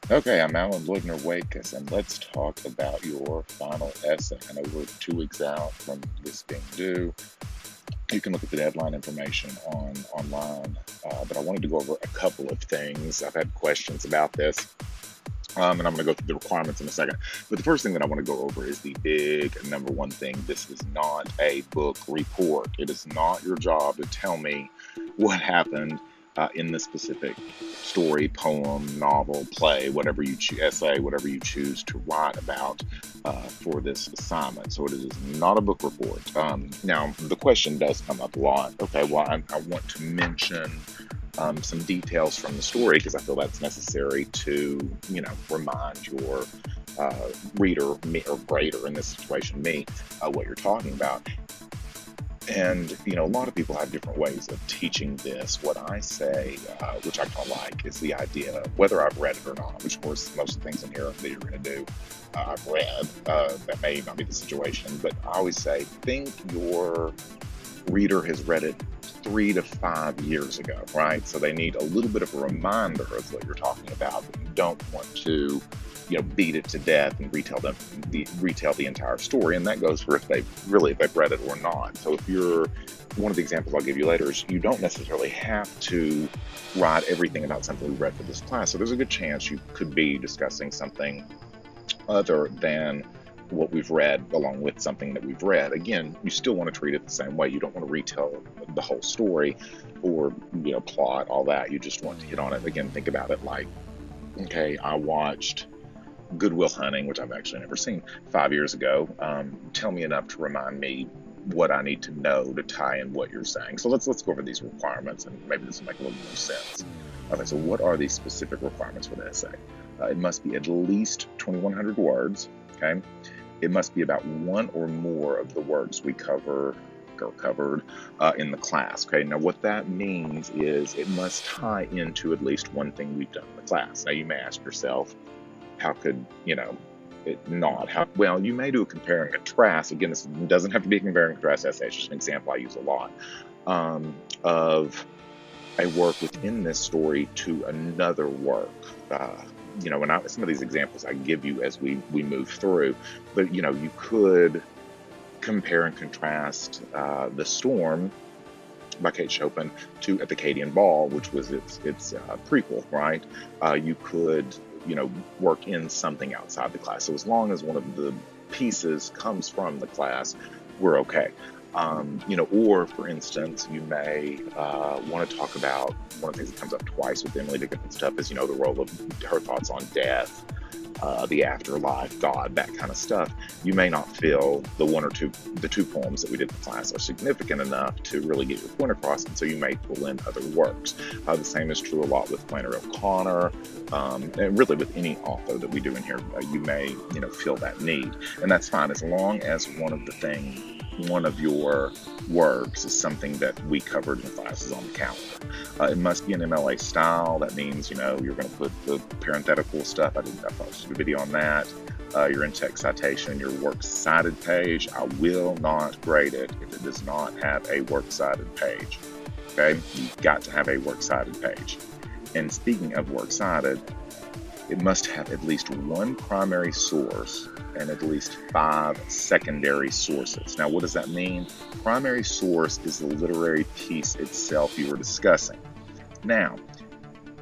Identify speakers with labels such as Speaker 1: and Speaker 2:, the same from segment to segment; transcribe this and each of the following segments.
Speaker 1: Okay, I'm Alan Loibner-Waitkus, and let's talk about your final essay. I know we're 2 weeks out from this being due. You can look at the deadline information online, but I wanted to go over a couple of things. I've had questions about this, and I'm going to go through the requirements in a second. But the first thing that I want to go over is the big number one thing. This is not a book report. It is not your job to tell me what happened in this specific story, poem, novel, play, whatever you choose, essay, whatever you choose to write about for this assignment. So it is not a book report. Now, the question does come up a lot. Okay, well, I want to mention some details from the story because I feel that's necessary to, remind your reader, me, or grader in this situation, me, what you're talking about. And, a lot of people have different ways of teaching this. What I say, which I kind of like, is the idea, whether I've read it or not, which of course most of the things in here that you're going to do, I've read. That may not be the situation, but I always say, think your reader has read it 3 to 5 years ago, right? So they need a little bit of a reminder of what you're talking about, but you don't want to, beat it to death and retell the entire story. And that goes for if they've read it or not. So if you're one of the examples I'll give you later is you don't necessarily have to write everything about something we read for this class. So there's a good chance you could be discussing something other than what we've read along with something that we've read. Again, you still want to treat it the same way. You don't want to retell the whole story or, plot, all that. You just want to hit on it. Again, think about it like, okay, I watched Good Will Hunting, which I've actually never seen, 5 years ago. Tell me enough to remind me what I need to know to tie in what you're saying. So let's go over these requirements, and maybe this will make a little more sense. Okay, so what are these specific requirements for the essay? It must be at least 2,100 words. Okay, it must be about one or more of the works we covered in the class. Okay, now what that means is it must tie into at least one thing we've done in the class. Now you may ask yourself, how could, it not? Well, you may do a compare and contrast. Again, this doesn't have to be a compare and contrast essay. It's just an example I use a lot of a work within this story to another work. And some of these examples I give you as we move through, but you could compare and contrast The Storm by Kate Chopin to At the Acadian Ball, which was its prequel, right? You could work in something outside the class. So as long as one of the pieces comes from the class, we're okay. Or for instance, you may want to talk about one of the things that comes up twice with Emily Dickinson's stuff is, the role of her thoughts on death, the afterlife, God, that kind of stuff. You may not feel the two poems that we did in class are significant enough to really get your point across, and so you may pull in other works. The same is true a lot with Flannery O'Connor, and really with any author that we do in here. You may, feel that need, and that's fine as long as one of your works is something that we covered in classes on the calendar. It must be an MLA style. That means, you're going to put the parenthetical stuff. I posted a video on that. Your in-text citation, your works cited page. I will not grade it if it does not have a works cited page. Okay, you've got to have a works cited page. And speaking of works cited, it must have at least one primary source and at least 5 secondary sources. Now, what does that mean? Primary source is the literary piece itself you were discussing. Now,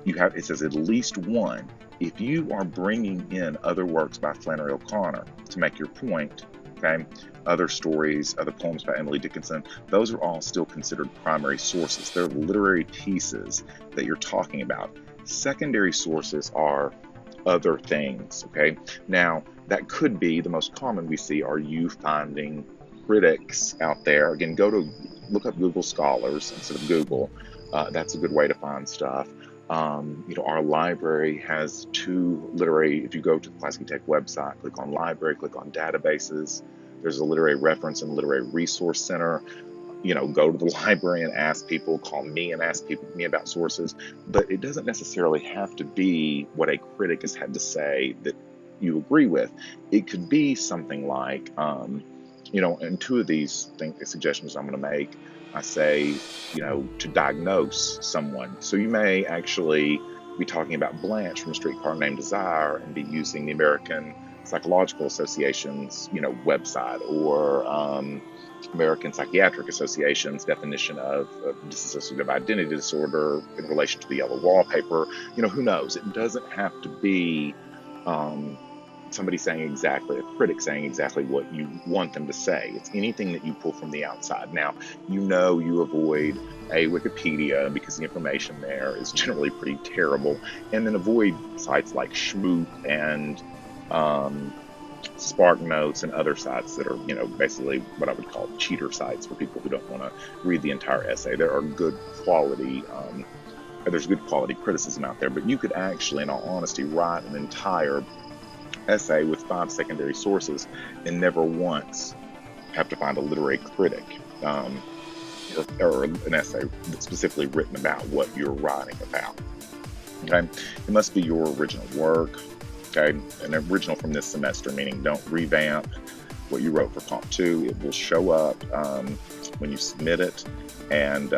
Speaker 1: it says at least one. If you are bringing in other works by Flannery O'Connor to make your point, okay, other stories, other poems by Emily Dickinson, those are all still considered primary sources. They're literary pieces that you're talking about. Secondary sources are other things, okay? Now, that could be the most common we see are you finding critics out there. Again, look up Google Scholars instead of Google. That's a good way to find stuff. Our library has 2 literary, if you go to the Classic Tech website, click on library, click on databases. There's a literary reference and literary resource center. Go to the library and ask people, call me and ask me about sources. But it doesn't necessarily have to be what a critic has had to say that you agree with. It could be something like, and 2 of these suggestions I'm going to make, I say, to diagnose someone. So you may actually be talking about Blanche from A Streetcar Named Desire and be using the American Psychological Association's, website, or American Psychiatric Association's definition of dissociative identity disorder in relation to the yellow wallpaper. Who knows? It doesn't have to be somebody saying exactly, a critic saying exactly what you want them to say. It's anything that you pull from the outside. Now, you avoid a Wikipedia because the information there is generally pretty terrible, and then avoid sites like Schmoop and Spark Notes and other sites that are, basically what I would call cheater sites for people who don't want to read the entire essay. There are good quality, there's good quality criticism out there, but you could actually, in all honesty, write an entire essay with 5 secondary sources and never once have to find a literary critic or an essay that's specifically written about what you're writing about. Okay, it must be your original work. Okay, an original from this semester, meaning don't revamp what you wrote for Comp 2. It will show up when you submit it, and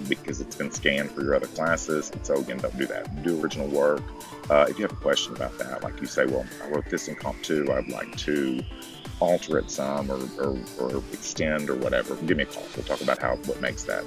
Speaker 1: because it's been scanned for your other classes. And so again, don't do that. Do original work. If you have a question about that, like you say, well, I wrote this in Comp 2, I'd like to alter it some or extend or whatever, give me a call. We'll talk about what makes that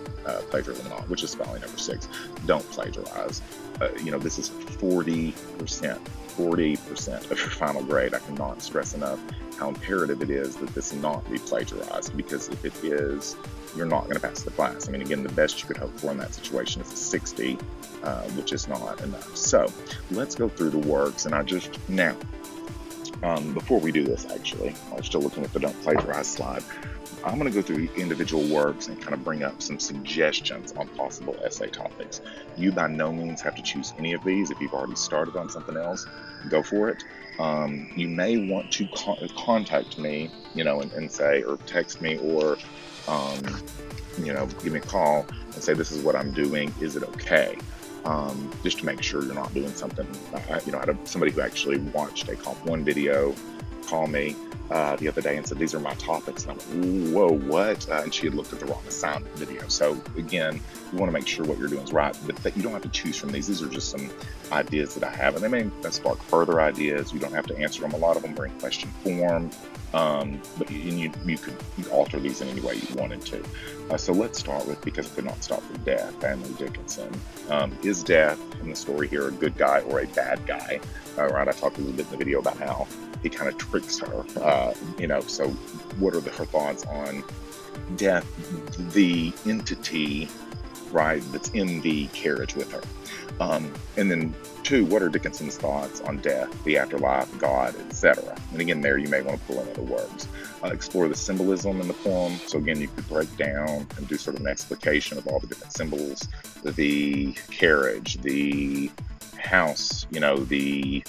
Speaker 1: plagiarism or not, which is spelling number 6. Don't plagiarize. This is 40% of your final grade. I cannot stress enough how imperative it is that this not be plagiarized, because if it is, you're not going to pass the class. I mean, again, the best you could hope for in that situation is a 60, which is not enough. So let's go through the works, and before we do this, actually, I'm still looking at the don't plagiarize slide. I'm going to go through individual works and kind of bring up some suggestions on possible essay topics. You by no means have to choose any of these. If you've already started on something else, go for it. You may want to contact me, and say, or text me, or, give me a call and say, this is what I'm doing. Is it okay? Just to make sure you're not doing something. I had somebody who actually watched a Comp 1 video call me the other day and said, these are my topics. And I'm like, whoa, what? And she had looked at the wrong assignment video. So again, you want to make sure what you're doing is right, but you don't have to choose from these. These are just some ideas that I have, and they may spark further ideas. You don't have to answer them. A lot of them are in question form, but you could alter these in any way you wanted to. So let's start with, because I could not stop with Death, Family Dickinson. Is Death in the story here a good guy or a bad guy? Right, I talked a little bit in the video about how he kind of tricks her, so what are her thoughts on Death, the entity, right, that's in the carriage with her? And then 2, what are Dickinson's thoughts on death, the afterlife, God, etc.? And again, there you may want to pull in other words. Explore the symbolism in the poem. So again, you could break down and do sort of an explication of all the different symbols, the carriage, the house, the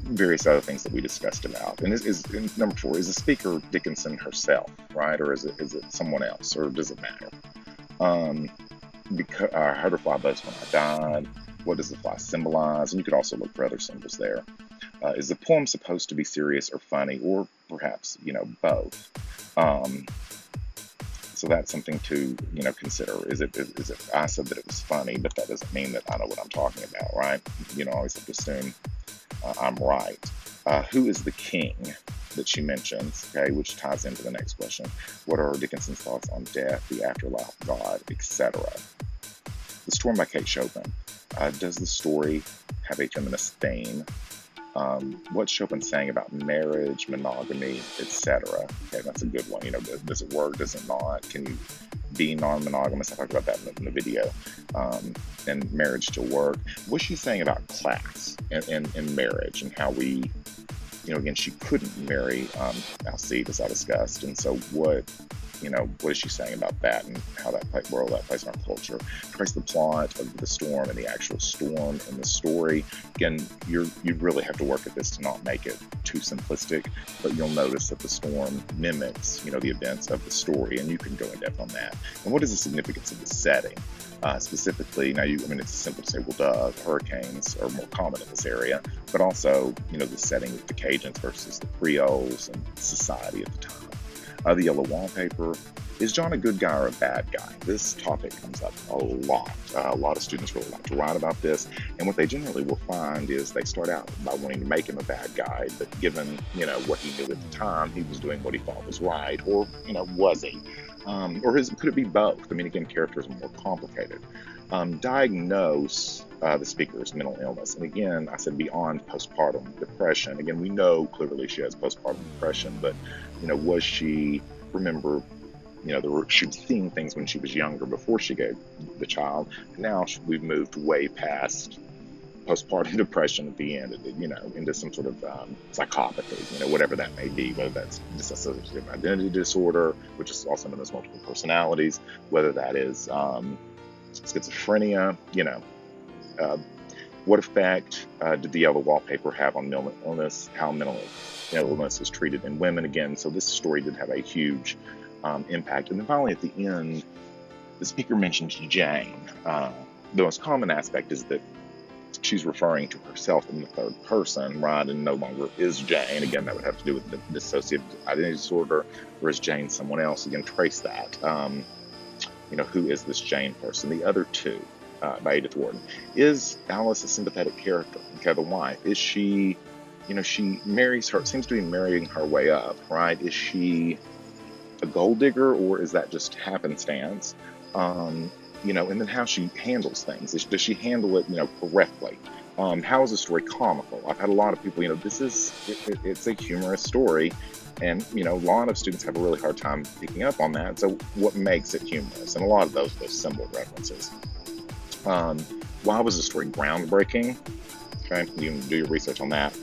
Speaker 1: various other things that we discussed about. And number 4, is the speaker Dickinson herself, right? Or is it someone else, or does it matter? Because I heard a fly buzz when I died. What does the fly symbolize? And you could also look for other symbols there. Is the poem supposed to be serious or funny, or perhaps, both? So that's something to, consider. Is it? I said that it was funny, but that doesn't mean that I know what I'm talking about, right? I always have to assume I'm right. Who is the king that she mentions, okay, which ties into the next question? What are Dickinson's thoughts on death, the afterlife, God, etc.? The Storm by Kate Chopin. Does the story have a feminist theme? What's Chopin saying about marriage, monogamy, etc.? Okay, that's a good one. Does it work? Does it not? Can you be non-monogamous? I talked about that in the video. And marriage still work? What's she saying about class and marriage, and how we, again, she couldn't marry Alcide, as I discussed. And so what is she saying about that, and how that plays in our culture? Trace the plot of the storm and the actual storm in the story. Again, you'd really have to work at this to not make it too simplistic, but you'll notice that the storm mimics, the events of the story, and you can go in depth on that. And what is the significance of the setting? Specifically, now it's simple to say, well, duh, hurricanes are more common in this area, but also, the setting of the Cajuns versus the Creoles and society at the time. The yellow wallpaper. Is John a good guy or a bad guy? This topic comes up a lot. A lot of students really like to write about this, and what they generally will find is they start out by wanting to make him a bad guy, but given, what he knew at the time, he was doing what he thought was right, or, was he? Could it be both? I mean, again, characters are more complicated. Diagnose the speaker's mental illness. And again, I said beyond postpartum depression. Again, we know clearly she has postpartum depression, but, was she, remember, she was seeing things when she was younger before she gave the child. Now we've moved way past postpartum depression at the end, into some sort of psychopathy, whatever that may be, whether that's dissociative identity disorder, which is also known as multiple personalities, whether that is schizophrenia, what effect did the yellow wallpaper have on mental illness, how mental illness is treated in women again. So this story did have a huge impact. And then finally at the end, the speaker mentions Jane. The most common aspect is that she's referring to herself in the third person, right, and no longer is Jane. Again, that would have to do with the dissociative identity disorder, or is Jane someone else? Again, trace that. Who is this Jane person? The other two, by Edith Wharton. Is Alice a sympathetic character? Okay, the wife. Is she, she marries her, seems to be marrying her way up, right? Is she a gold digger, or is that just happenstance? And then how she handles things. Does she handle it, correctly? How is the story comical? I've had a lot of people, it's a humorous story, and, a lot of students have a really hard time picking up on that. So what makes it humorous? And a lot of those symbol references. Why was the story groundbreaking? Okay, you can do your research on that.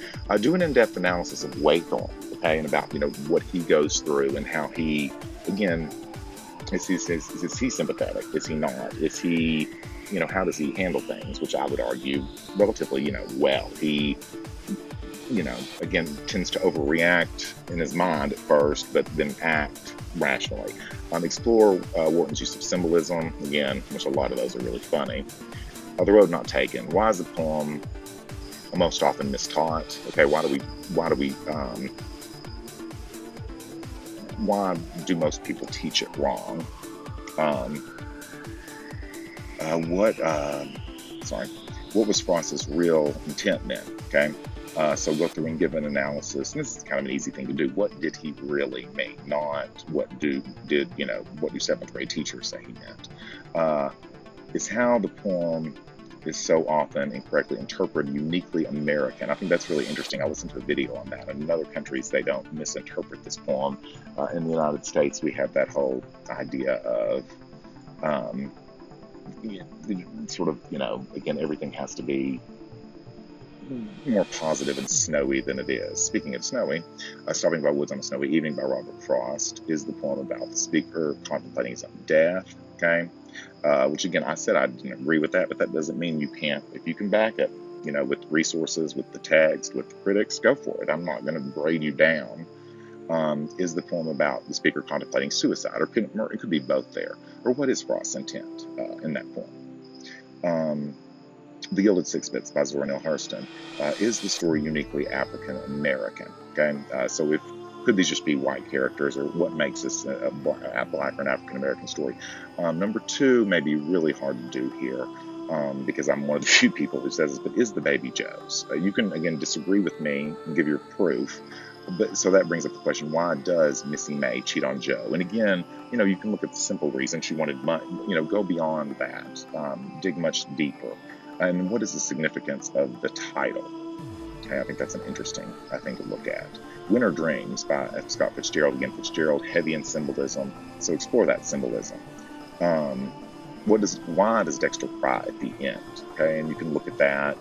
Speaker 1: Do an in-depth analysis of Waithorn, okay, and about, what he goes through and how he, again, is he sympathetic? Is he not? Is he, how does he handle things? Which I would argue relatively, well. He, again, tends to overreact in his mind at first, but then act rationally. Explore Wharton's use of symbolism, again, which a lot of those are really funny. The Road Not Taken. Why is the poem most often mistaught? Okay, why do most people teach it wrong? What was Frost's real intent then? Okay, so go through and give an analysis. And this is kind of an easy thing to do. What did he really mean? Not what do seventh grade teachers say he meant? Is how the poem is so often incorrectly interpreted uniquely American. I think that's really interesting. I listened to a video on that. In other countries, they don't misinterpret this poem. In the United States, we have that whole idea of sort of, again, everything has to be more positive and snowy than it is. Speaking of snowy, Stopping by Woods on a Snowy Evening by Robert Frost is the poem about the speaker contemplating his own death, okay? Which again, I said I didn't agree with that, but that doesn't mean you can't. If you can back it, with resources, with the text, with the critics, go for it. I'm not going to grade you down. Is the poem about the speaker contemplating suicide, or it could be both there? Or what is Frost's intent in that poem? The Gilded Sixpence by Zora Neale Hurston. Is the story uniquely African American? Okay, so could these just be white characters, or what makes this a black or an African American story? Number two may be really hard to do here, because I'm one of the few people who says this, but is the baby Joe's? You can, again, disagree with me and give your proof, but so that brings up the question, why does Missy May cheat on Joe? And again, you can look at the simple reason she wanted go beyond that, dig much deeper. And what is the significance of the title? Okay, I think that's an interesting thing to look at. Winter Dreams by Scott Fitzgerald. Again, Fitzgerald, heavy in symbolism. So explore that symbolism. Why does Dexter cry at the end? Okay, and you can look at that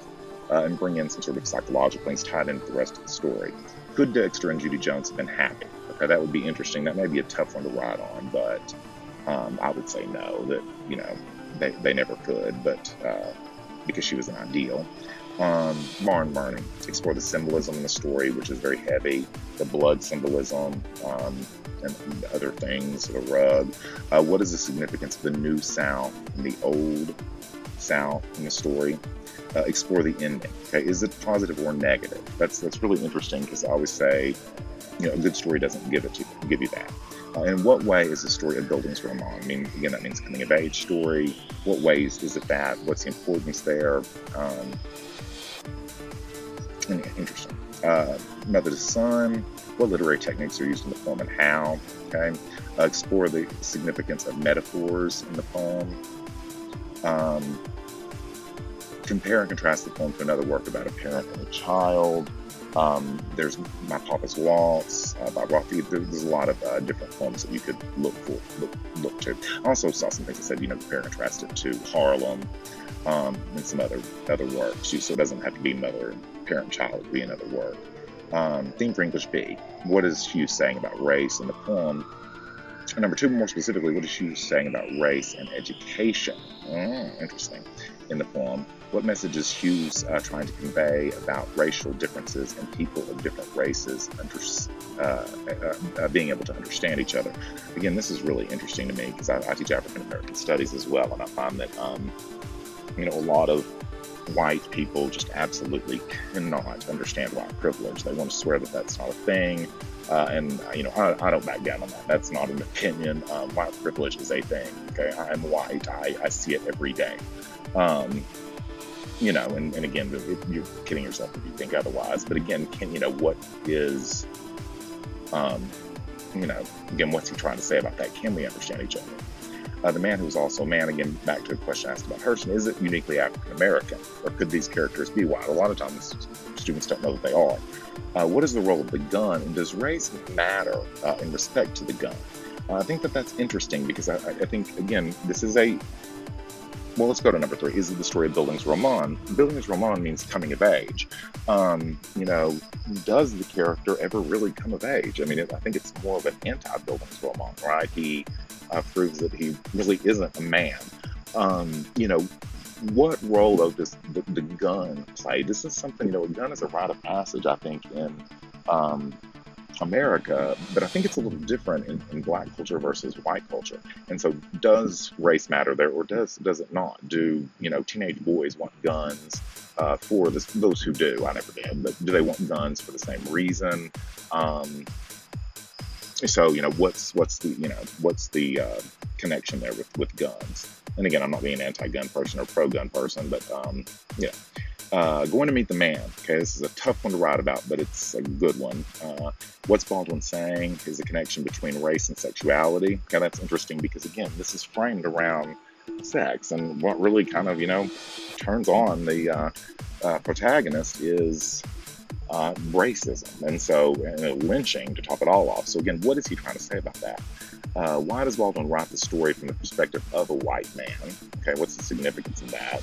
Speaker 1: and bring in some sort of psychological things tied into the rest of the story. Could Dexter and Judy Jones have been happy? Okay, that would be interesting. That may be a tough one to write on, but I would say no, that they never could, but because she was an ideal. Barn burning. Explore the symbolism in the story, which is very heavy, the blood symbolism, and other things, the rug. What is the significance of the New South and the Old South in the story? Explore the ending. Okay, is it positive or negative? That's really interesting, because I always say, a good story doesn't give you that. In what way is the story a Bildungsroman? I mean, again, that means coming of age story. What ways is it that? What's the importance there? Interesting. Mother to son. What literary techniques are used in the poem and how? Okay. Explore the significance of metaphors in the poem. Compare and contrast the poem to another work about a parent and a child. There's My Papa's Waltz by Rothie. There's a lot of different poems that you could look to. I also saw some things that said, compare and contrast it to Harlem and some other works. So it doesn't have to be mother and parent child. It could be another work. Theme for English B. What is Hughes saying about race in the poem? And number two, more specifically, what is Hughes saying about race and education? Interesting. In the poem, what message is Hughes trying to convey about racial differences and people of different races being able to understand each other? Again, this is really interesting to me because I teach African American studies as well, and I find that a lot of white people just absolutely cannot understand white privilege. They want to swear that that's not a thing. And I don't back down on that. That's not an opinion. White privilege is a thing. Okay, I'm white. I see it every day. And again, you're kidding yourself if you think otherwise. But again, what is, again, what's he trying to say about that? Can we understand each other? The man who's also a man, again, back to a question asked about Hurston, is it uniquely African American? Or could these characters be white? A lot of times students don't know that they are. What is the role of the gun? And does race matter in respect to the gun? I think that's interesting because I think, again, this is well, let's go to number three. Is it the story of Bildungsroman? Bildungsroman means coming of age. Does the character ever really come of age? I mean, I think it's more of an anti-Bildungsroman, right? He proves that he really isn't a man. What role, though, does the gun play? This is something, a gun is a rite of passage, I think, in America, but I think it's a little different in Black culture versus white culture. And so does race matter there, or does it not? Do, teenage boys want guns for those who do? I never did, but do they want guns for the same reason? So, what's the connection there with guns? And again, I'm not being an anti-gun person or pro-gun person, but going to meet the man. Okay, this is a tough one to write about, but it's a good one. What's Baldwin saying is the connection between race and sexuality. Okay, that's interesting because, again, this is framed around sex, and what really kind of, turns on the protagonist is racism, and lynching to top it all off. So again, what is he trying to say about that? Why does Baldwin write the story from the perspective of a white man? Okay, what's the significance of that?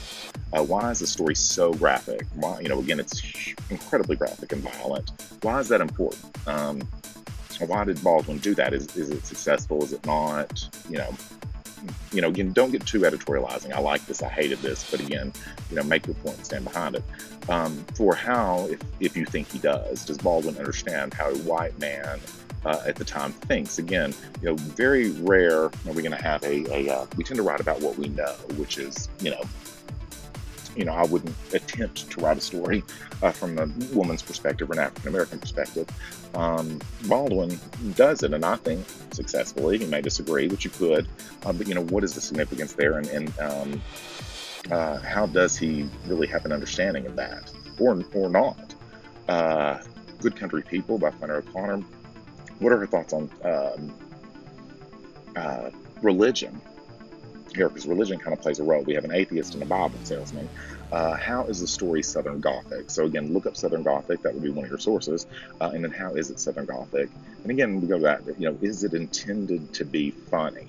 Speaker 1: Why is the story so graphic? Why, again, it's incredibly graphic and violent. Why is that important? Why did Baldwin do that? Is it successful? Is it not? Again, don't get too editorializing. I like this, I hated this, but again, make your point and stand behind it. For how, if you think he does Baldwin understand how a white man at the time thinks? Again, very rare are we going to have we tend to write about what we know, which is, I wouldn't attempt to write a story from a woman's perspective or an African American perspective. Baldwin does it, and I think successfully. You may disagree, but you could. But what is the significance there, and how does he really have an understanding of that, or not? Good Country People by Flannery O'Connor. What are her thoughts on religion? Here, because religion kind of plays a role. We have an atheist and a Bible salesman. How is the story Southern Gothic? So again, look up Southern Gothic. That would be one of your sources. And then how is it Southern Gothic? And again, we go back, is it intended to be funny?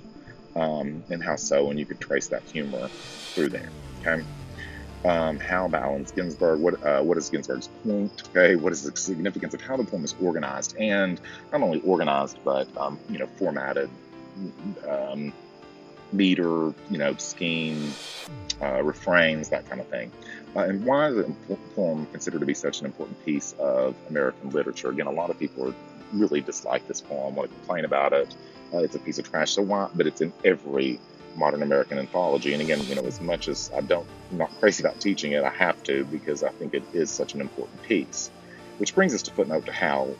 Speaker 1: And how so? And you could trace that humor through there. Okay. How balance Ginsberg? What is Ginsberg's point? Okay. What is the significance of how the poem is organized? And not only organized, but, formatted, meter, scheme, refrains, that kind of thing. And why is the poem considered to be such an important piece of American literature? Again, a lot of people really dislike this poem, want to complain about it. It's a piece of trash. So why? But it's in every modern American anthology. And again, as much as I'm not crazy about teaching it, I have to, because I think it is such an important piece. Which brings us to footnote to How.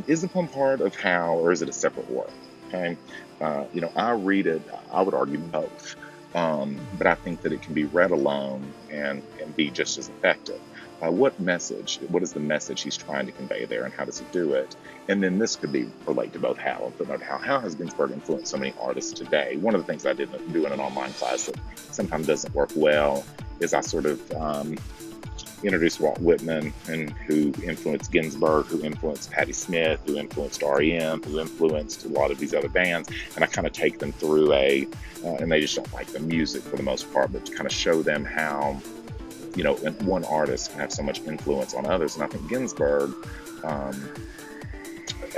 Speaker 1: Is the poem part of How, or is it a separate work? Okay. I read it, I would argue both. But I think that it can be read alone and be just as effective. What is the message he's trying to convey there, and how does he do it? And then this could be relate to both how and footnote how has Ginsberg influenced so many artists today? One of the things I didn't do in an online class that sometimes doesn't work well is I sort of introduced Walt Whitman, and who influenced Ginsberg, who influenced Patti Smith, who influenced REM, who influenced a lot of these other bands, and I kind of take them through and they just don't like the music for the most part, but to kind of show them how, one artist can have so much influence on others. And I think Ginsberg,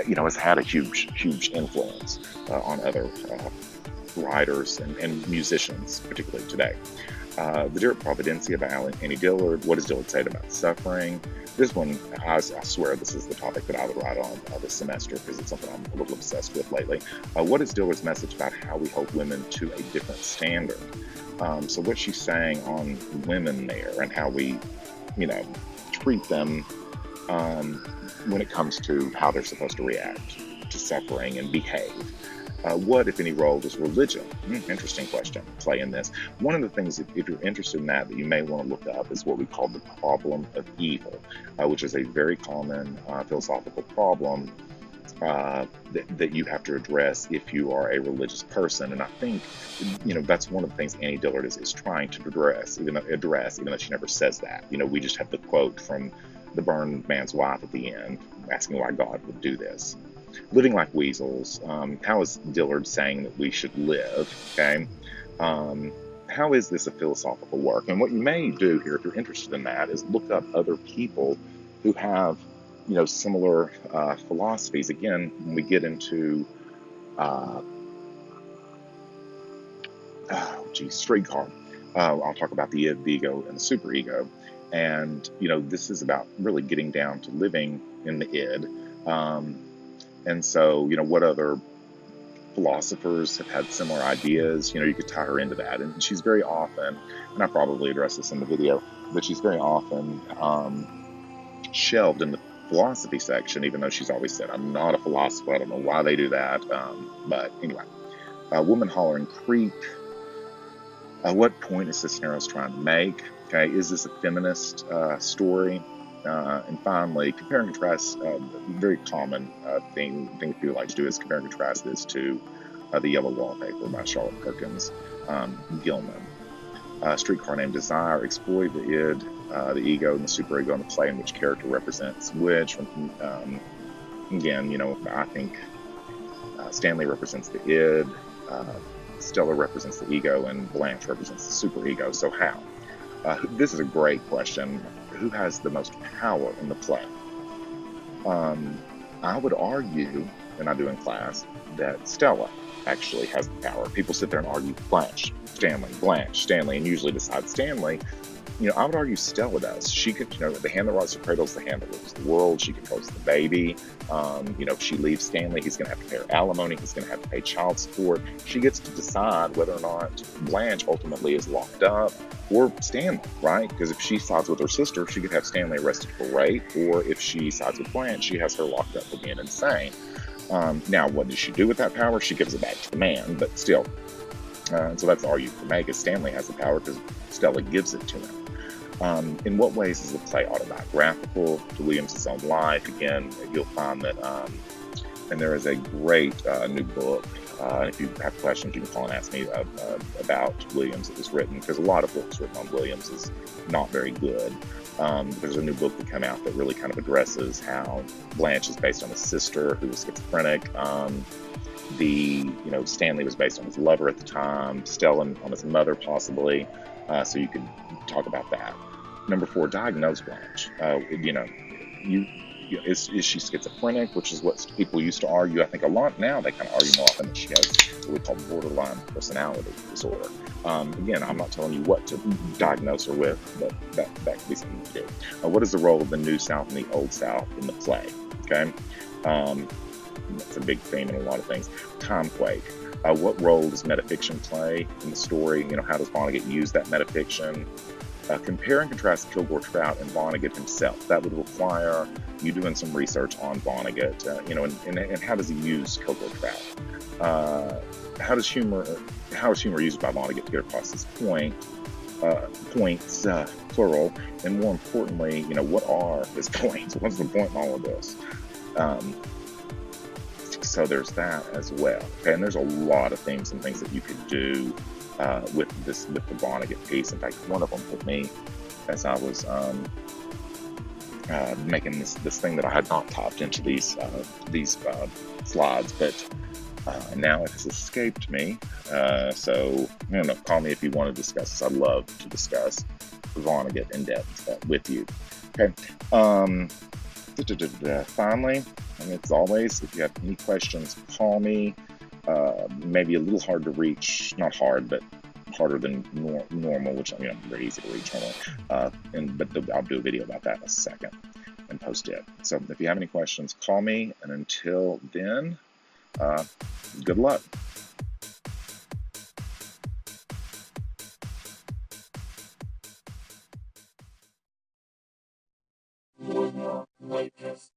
Speaker 1: has had a huge influence on other writers and musicians, particularly today. The Dear Providencia by Annie Dillard. What does Dillard say about suffering? This one, I swear this is the topic that I would write on this semester, because it's something I'm a little obsessed with lately. What is Dillard's message about how we hold women to a different standard? So what she's saying on women there, and how we, treat them when it comes to how they're supposed to react to suffering and behave. What, if any, role does religion, interesting question, play in this? One of the things, if you're interested in that you may want to look up, is what we call the problem of evil, which is a very common philosophical problem that you have to address if you are a religious person. And I think, that's one of the things Annie Dillard is trying to address, even though she never says that. We just have the quote from the burned man's wife at the end, asking why God would do this. Living like weasels. How is Dillard saying that we should live? Okay. How is this a philosophical work? And what you may do here, if you're interested in that, is look up other people who have, similar philosophies. Again, when we get into streetcar, I'll talk about the id, the ego, and the superego. And this is about really getting down to living in the id. And so, what other philosophers have had similar ideas? You could tie her into that. And she's very often, and I probably addressed this in the video, but she's very often shelved in the philosophy section, even though she's always said, I'm not a philosopher. I don't know why they do that. But anyway, Woman Hollering Creek. What point is Cisneros trying to make? Okay, is this a feminist story? And finally, compare and contrast. Very common thing people like to do is compare and contrast this to The Yellow Wallpaper by Charlotte Perkins Gilman. Streetcar Named Desire. Exploit the id, the ego, and the superego in the play in which character represents which. Again, I think Stanley represents the id, Stella represents the ego, and Blanche represents the superego. So how? This is a great question. Who has the most power in the play? I would argue, and I do in class, that Stella actually has the power. People sit there and argue Blanche, Stanley, and usually decide Stanley. I would argue Stella does. She could, the hand that rides the cradle is the hand that rules the world. She controls the baby. If she leaves Stanley, he's going to have to pay her alimony. He's going to have to pay child support. She gets to decide whether or not Blanche ultimately is locked up, or Stanley, right? Because if she sides with her sister, she could have Stanley arrested for rape, or if she sides with Blanche, she has her locked up for being insane. Now, what does she do with that power? She gives it back to the man, but still. So that's the argument to make, is Stanley has the power because Stella gives it to him. In what ways is the play autobiographical to Williams' own life? Again, you'll find that, and there is a great new book. If you have questions, you can call and ask me about Williams that was written, because a lot of books written on Williams is not very good. There's a new book that came out that really kind of addresses how Blanche is based on his sister, who was schizophrenic. Stanley was based on his lover at the time, Stella on his mother possibly. So you could talk about that. Number 4, diagnose Blanche. Is she schizophrenic, which is what people used to argue. I think a lot now they kind of argue more often that she has what we call borderline personality disorder. Again, I'm not telling you what to diagnose her with, but that could be something to do. What is the role of the New South and the Old South in the play? Okay, that's a big theme in a lot of things. Timequake. What role does metafiction play in the story? How does Vonnegut use that metafiction? compare and contrast Kilgore Trout and Vonnegut himself. That would require you doing some research on Vonnegut, and how does he use Kilgore Trout? How is humor used by Vonnegut to get across his points, plural, and more importantly, what are his points? What's the point in all of this? So there's that as well. Okay, and there's a lot of themes and things that you could do with the Vonnegut piece. In fact, one of them hit me as I was making this thing that I had not typed into these slides, but now it has escaped me. So I don't know. Call me if you want to discuss this. I'd love to discuss Vonnegut in depth with you. Okay. Finally, and as always, if you have any questions, call me. Maybe a little hard to reach, not hard, but harder than normal, which very easy to reach normally. But I'll do a video about that in a second and post it. So if you have any questions, call me. And until then, good luck.
Speaker 2: Loibner-Waitkus.